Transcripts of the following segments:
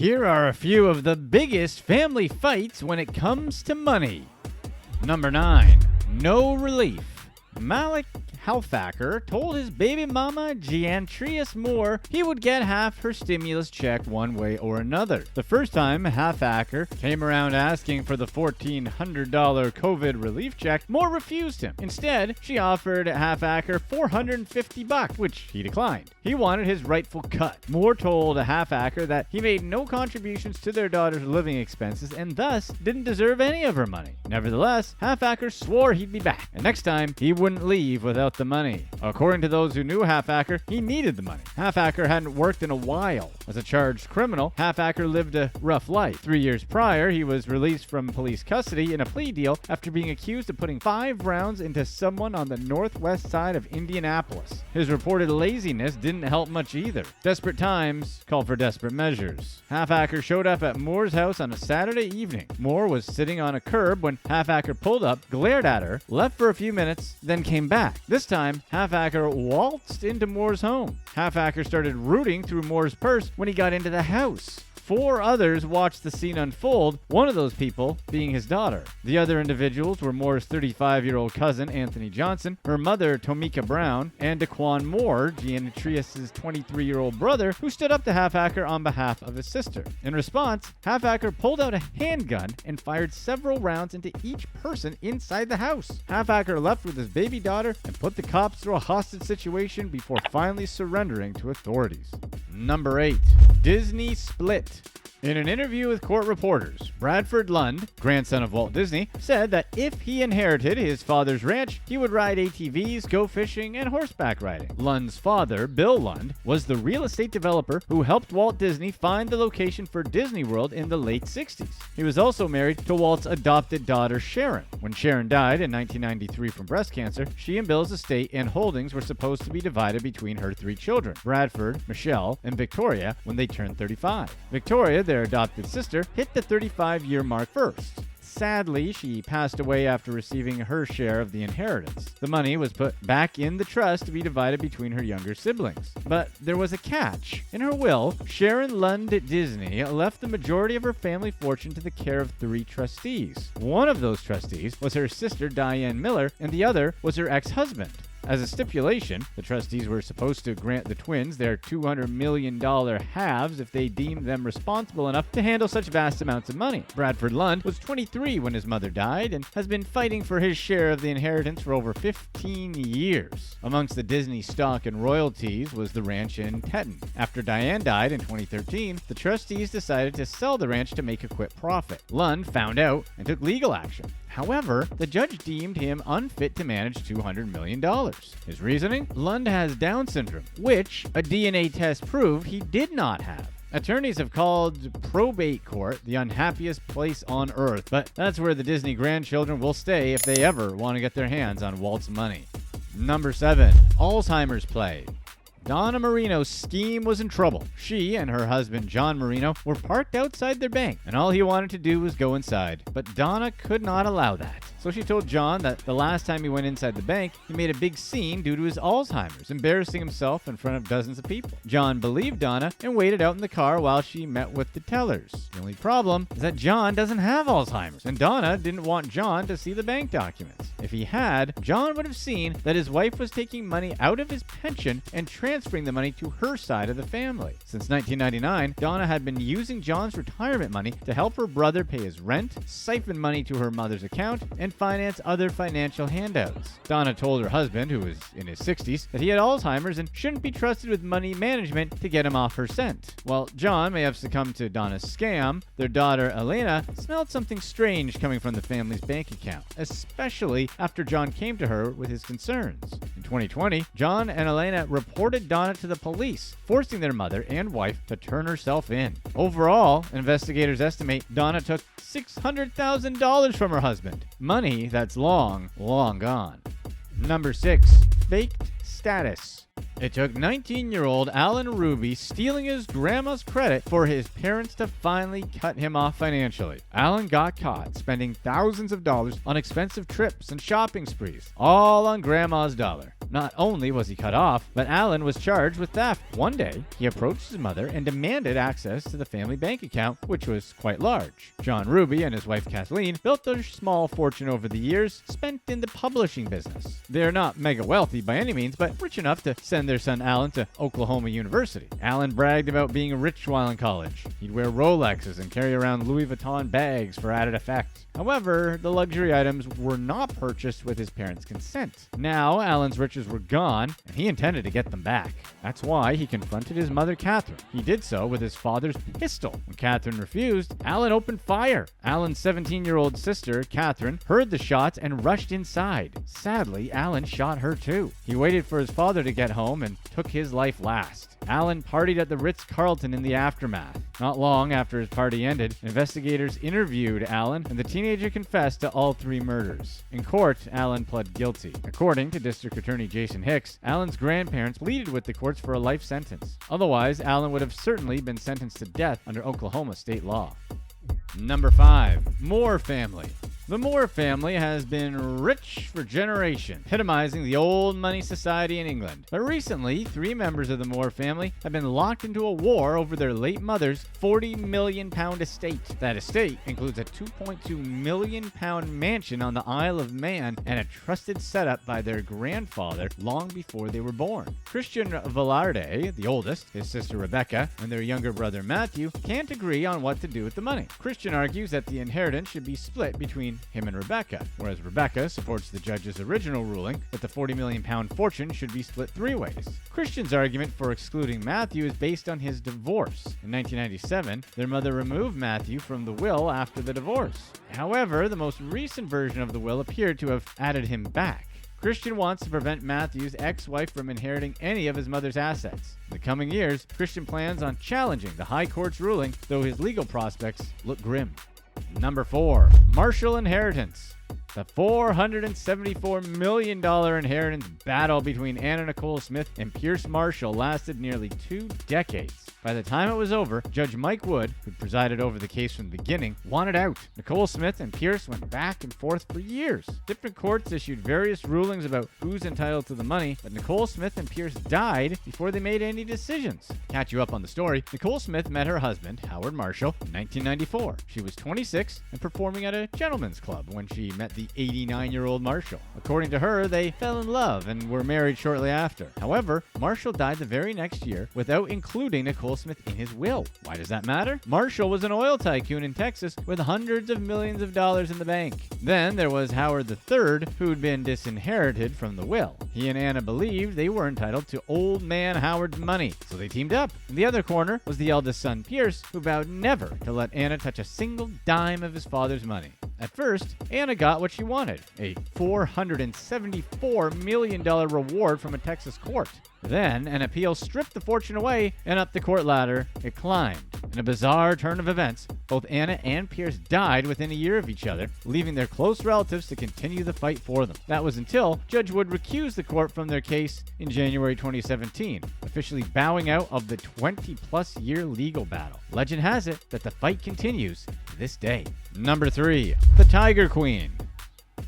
Here are a few of the biggest family fights when it comes to money. Number 9. No relief. Malik Halfacre told his baby mama, Jeanettrius Moore, he would get half her stimulus check one way or another. The first time Halfacre came around asking for the $1,400 COVID relief check, Moore refused him. Instead, she offered Halfacre $450, which he declined. He wanted his rightful cut. Moore told Halfacre that he made no contributions to their daughter's living expenses and thus didn't deserve any of her money. Nevertheless, Halfacre swore he'd be back, and next time he wouldn't leave without the money. According to those who knew Halfacre, he needed the money. Halfacre hadn't worked in a while. As a charged criminal, Halfacre lived a rough life. 3 years prior, he was released from police custody in a plea deal after being accused of putting 5 rounds into someone on the northwest side of Indianapolis. His reported laziness didn't help much either. Desperate times call for desperate measures. Halfacre showed up at Moore's house on a Saturday evening. Moore was sitting on a curb when Halfacre pulled up, glared at her, left for a few minutes, then came back. This time, Halfacre waltzed into Moore's home. Halfacre started rooting through Moore's purse when he got into the house. 4 others watched the scene unfold, one of those people being his daughter. The other individuals were Moore's 35-year-old cousin, Anthony Johnson, her mother, Tomika Brown, and Daquan Moore, Jeanettrius' 23-year-old brother, who stood up to Halfacre on behalf of his sister. In response, Halfacre pulled out a handgun and fired several rounds into each person inside the house. Halfacre left with his baby daughter and put the cops through a hostage situation before finally surrendering to authorities. Number 8. Disney split. In an interview with court reporters, Bradford Lund, grandson of Walt Disney, said that if he inherited his father's ranch, he would ride ATVs, go fishing, and horseback riding. Lund's father, Bill Lund, was the real estate developer who helped Walt Disney find the location for Disney World in the late 60s. He was also married to Walt's adopted daughter, Sharon. When Sharon died in 1993 from breast cancer, she and Bill's estate and holdings were supposed to be divided between her 3 children, Bradford, Michelle, and Victoria, when they turned 35. Victoria, their adopted sister, hit the 35-year mark first. Sadly, she passed away after receiving her share of the inheritance. The money was put back in the trust to be divided between her younger siblings. But there was a catch. In her will, Sharon Lund Disney left the majority of her family fortune to the care of 3 trustees. One of those trustees was her sister Diane Miller, and the other was her ex-husband. As a stipulation, the trustees were supposed to grant the twins their $200 million halves if they deemed them responsible enough to handle such vast amounts of money. Bradford Lund was 23 when his mother died and has been fighting for his share of the inheritance for over 15 years. Amongst the Disney stock and royalties was the ranch in Teton. After Diane died in 2013, the trustees decided to sell the ranch to make a quick profit. Lund found out and took legal action. However, the judge deemed him unfit to manage $200 million. His reasoning? Lund has Down syndrome, which a DNA test proved he did not have. Attorneys have called probate court the unhappiest place on earth, but that's where the Disney grandchildren will stay if they ever want to get their hands on Walt's money. Number 7. ALZHEIME'S play. Donna Marino's scheme was in trouble. She and her husband, John Marino, were parked outside their bank, and all he wanted to do was go inside. But Donna could not allow that. So she told John that the last time he went inside the bank, he made a big scene due to his Alzheimer's, embarrassing himself in front of dozens of people. John believed Donna and waited out in the car while she met with the tellers. The only problem is that John doesn't have Alzheimer's, and Donna didn't want John to see the bank documents. If he had, John would have seen that his wife was taking money out of his pension and transferring the money to her side of the family. Since 1999, Donna had been using John's retirement money to help her brother pay his rent, siphon money to her mother's account, and finance other financial handouts. Donna told her husband, who was in his 60s, that he had Alzheimer's and shouldn't be trusted with money management to get him off her scent. While John may have succumbed to Donna's scam, their daughter Elena smelled something strange coming from the family's bank account, especially after John came to her with his concerns. In 2020, John and Elena reported Donna to the police, forcing their mother and wife to turn herself in. Overall, investigators estimate Donna took $600,000 from her husband. Money that's long gone. Number 6. Faked status. It took 19-year-old Alan Ruby stealing his grandma's credit for his parents to finally cut him off financially. Alan got caught spending thousands of dollars on expensive trips and shopping sprees, all on grandma's dollar. Not only was he cut off, but Alan was charged with theft. One day, he approached his mother and demanded access to the family bank account, which was quite large. John Ruby and his wife Kathleen built their small fortune over the years spent in the publishing business. They're not mega wealthy by any means, but rich enough to send their son Alan to Oklahoma University. Alan bragged about being rich while in college. He'd wear Rolexes and carry around Louis Vuitton bags for added effect. However, the luxury items were not purchased with his parents' consent. Now, Alan's riches were gone, and he intended to get them back. That's why he confronted his mother, Catherine. He did so with his father's pistol. When Catherine refused, Alan opened fire. Alan's 17-year-old sister, Catherine, heard the shots and rushed inside. Sadly, Alan shot her too. He waited for his father to get home and took his life last. Alan partied at the Ritz-Carlton in the aftermath. Not long after his party ended, investigators interviewed Alan, and the teenager confessed to all 3 murders. In court, Alan pled guilty. According to District Attorney Jason Hicks, Alan's grandparents pleaded with the courts for a life sentence. Otherwise, Alan would have certainly been sentenced to death under Oklahoma state law. Number 5. Moore family. The Moore family has been rich for generations, epitomizing the old money society in England. But recently, 3 members of the Moore family have been locked into a war over their late mother's £40 million estate. That estate includes a £2.2 million mansion on the Isle of Man and a trusted setup by their grandfather long before they were born. Christian Velarde, the oldest, his sister Rebecca, and their younger brother Matthew can't agree on what to do with the money. Christian argues that the inheritance should be split between him and Rebecca, whereas Rebecca supports the judge's original ruling that the £40 million fortune should be split 3 ways. Christian's argument for excluding Matthew is based on his divorce. In 1997, their mother removed Matthew from the will after the divorce. However, the most recent version of the will appeared to have added him back. Christian wants to prevent Matthew's ex-wife from inheriting any of his mother's assets. In the coming years, Christian plans on challenging the High Court's ruling, though his legal prospects look grim. Number 4. Marshall inheritance. The $474 million inheritance battle between Anna Nicole Smith and Pierce Marshall lasted nearly 2 decades. By the time it was over, Judge Mike Wood, who presided over the case from the beginning, wanted out. Nicole Smith and Pierce went back and forth for years. Different courts issued various rulings about who's entitled to the money, but Nicole Smith and Pierce died before they made any decisions. To catch you up on the story, Nicole Smith met her husband, Howard Marshall, in 1994. She was 26 and performing at a gentleman's club when she met the 89-year-old Marshall. According to her, they fell in love and were married shortly after. However, Marshall died the very next year without including Nicole Smith in his will. Why does that matter? Marshall was an oil tycoon in Texas with hundreds of millions of dollars in the bank. Then there was Howard III, who'd been disinherited from the will. He and Anna believed they were entitled to old man Howard's money, so they teamed up. In the other corner was the eldest son, Pierce, who vowed never to let Anna touch a single dime of his father's money. At first, Anna got what she wanted, a $474 million reward from a Texas court. Then, an appeal stripped the fortune away, and up the court ladder it climbed. In a bizarre turn of events, both Anna and Pierce died within a year of each other, leaving their close relatives to continue the fight for them. That was until Judge Wood recused the court from their case in January 2017, officially bowing out of the 20-plus year legal battle. Legend has it that the fight continues to this day. Number 3. The Tiger Queen.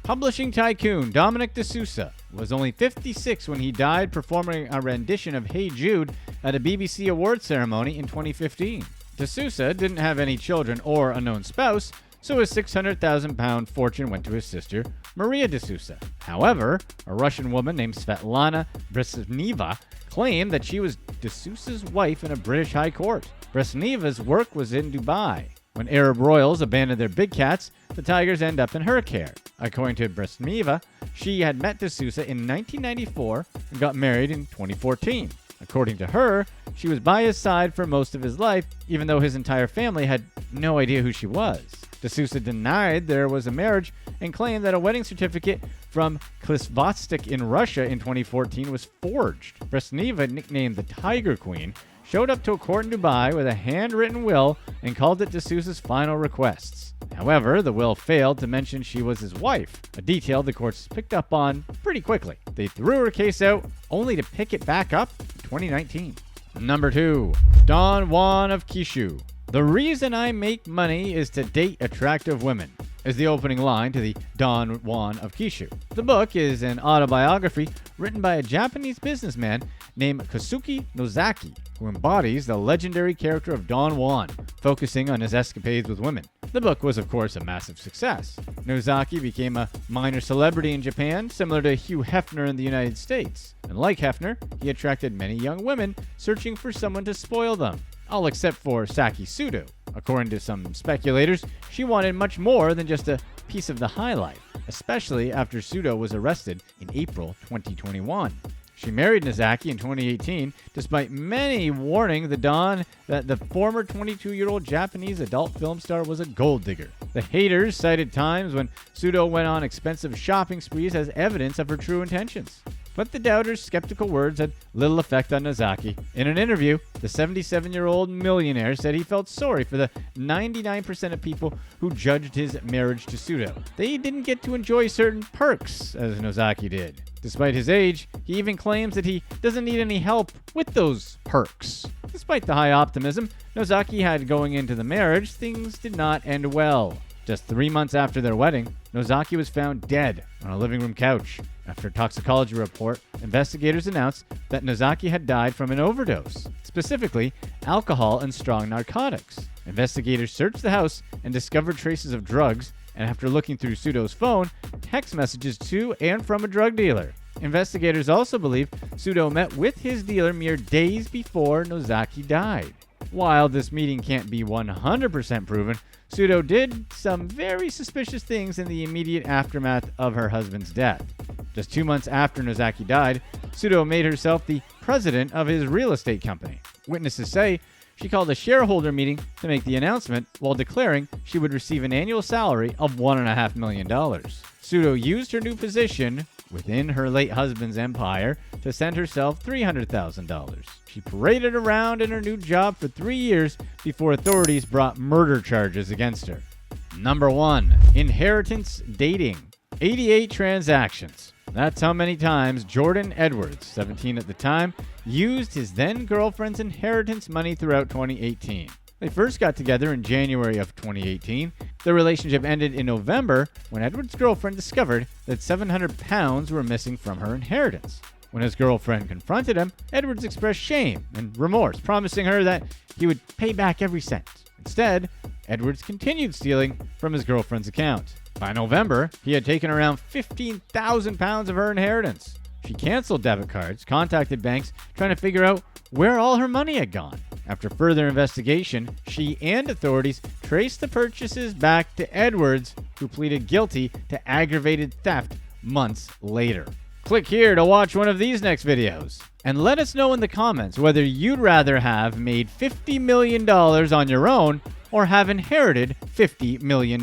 Publishing tycoon Dominic DeSouza was only 56 when he died performing a rendition of Hey Jude at a BBC awards ceremony in 2015. DeSouza didn't have any children or a known spouse, so his £600,000 fortune went to his sister, Maria DeSouza. However, a Russian woman named Svetlana Bresneva claimed that she was DeSouza's wife in a British high court. Bresneva's work was in Dubai. When Arab royals abandoned their big cats, the tigers end up in her care. According to Bresneva, she had met D'Souza in 1994 and got married in 2014. According to her, she was by his side for most of his life, even though his entire family had no idea who she was. D'Souza denied there was a marriage and claimed that a wedding certificate from Klisvostok in Russia in 2014 was forged. Bresneva, nicknamed the Tiger Queen, showed up to a court in Dubai with a handwritten will and called it D'Souza's final requests. However, the will failed to mention she was his wife, a detail the courts picked up on pretty quickly. They threw her case out, only to pick it back up in 2019. Number 2. Don Juan of KISHU. The reason I make money is to date attractive women. is the opening line to the Don Juan of Kishu. The book is an autobiography written by a Japanese businessman named Kosuke Nozaki, who embodies the legendary character of Don Juan, focusing on his escapades with women. The book was, of course, a massive success. Nozaki became a minor celebrity in Japan, similar to Hugh Hefner in the United States. And like Hefner, he attracted many young women searching for someone to spoil them, all except for Saki Sudo. According to some speculators, she wanted much more than just a piece of the high life, especially after Sudo was arrested in April 2021. She married Nozaki in 2018, despite many warning the Don that the former 22-year-old Japanese adult film star was a gold digger. The haters cited times when Sudo went on expensive shopping sprees as evidence of her true intentions. But the doubters' skeptical words had little effect on Nozaki. In an interview, the 77-year-old millionaire said he felt sorry for the 99% of people who judged his marriage to Sudo. They didn't get to enjoy certain perks, as Nozaki did. Despite his age, he even claims that he doesn't need any help with those perks. Despite the high optimism Nozaki had going into the marriage, things did not end well. Just 3 months after their wedding, Nozaki was found dead on a living room couch. After a toxicology report, investigators announced that Nozaki had died from an overdose, specifically alcohol and strong narcotics. Investigators searched the house and discovered traces of drugs, and after looking through Sudo's phone, text messages to and from a drug dealer. Investigators also believe Sudo met with his dealer mere days before Nozaki died. While this meeting can't be 100% proven, Sudo did some very suspicious things in the immediate aftermath of her husband's death. Just 2 months after Nozaki died, Sudo made herself the president of his real estate company. Witnesses say she called a shareholder meeting to make the announcement while declaring she would receive an annual salary of $1.5 million. Sudo used her new position within her late husband's empire to send herself $300,000. She paraded around in her new job for 3 years before authorities brought murder charges against her. Number 1. Inheritance dating. 88 transactions. That's how many times Jordan Edwards, 17 at the time, used his then-girlfriend's inheritance money throughout 2018. They first got together in January of 2018. Their relationship ended in November when Edwards' girlfriend discovered that 700 pounds were missing from her inheritance. When his girlfriend confronted him, Edwards expressed shame and remorse, promising her that he would pay back every cent. Instead, Edwards continued stealing from his girlfriend's account. By November, he had taken around 15,000 pounds of her inheritance. She canceled debit cards, contacted banks, trying to figure out where all her money had gone. After further investigation, she and authorities traced the purchases back to Edwards, who pleaded guilty to aggravated theft months later. Click here to watch one of these next videos. And let us know in the comments whether you'd rather have made $50 million on your own or have inherited $50 million.